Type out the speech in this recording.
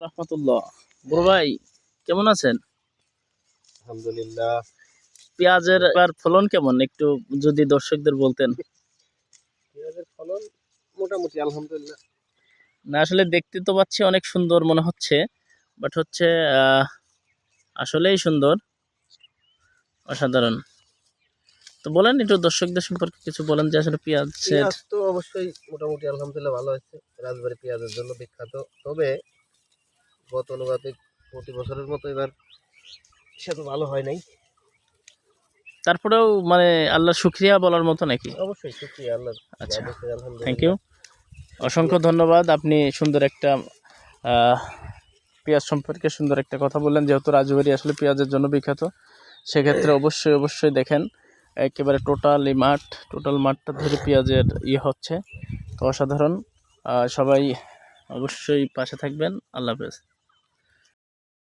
রহমতুল্লাহ। বড় ভাই কেমন আছেন? আলহামদুলিল্লাহ। পেঁয়াজের এবার ফলন কেমন একটু যদি দর্শকদের বলতেন। পেঁয়াজের ফলন মোটামুটি আলহামদুলিল্লাহ। না আসলে দেখতে তো পাচ্ছি অনেক সুন্দর মনে হচ্ছে, বাট হচ্ছে আসলেই সুন্দর, অসাধারণ। তো বলেন একটু দর্শকদের সম্পর্কে কিছু বলেন যে আসলে পেঁয়াজের। পেঁয়াজ তো অবশ্যই মোটামুটি আলহামদুলিল্লাহ ভালো হচ্ছে। রাজবাড়ী পেঁয়াজের জন্য বিখ্যাত। তবে গতানুগতিক প্রতি বছরের মতো এবার সে তো ভালো হয় নাই। তারপরেও মানে আল্লাহর শুকরিয়া বলার মতো নাকি? অবশ্যই শুকরিয়া আল্লাহর। আচ্ছা, অবশ্যই থ্যাংক ইউ, আলহামদুলিল্লাহ। অসংখ্য ধন্যবাদ। আপনি সুন্দর একটা পেঁয়াজ সম্পর্কে সুন্দর একটা কথা বললেন, যেহেতু রাজবাড়ী আসলে পেঁয়াজের জন্য বিখ্যাত, সেক্ষেত্রে অবশ্যই দেখেন একেবারে টোটাল মাঠটা ধরে পেঁয়াজের হচ্ছে, তো অসাধারণ। সবাই অবশ্যই পাশে থাকবেন। আল্লাহ হাফেজ।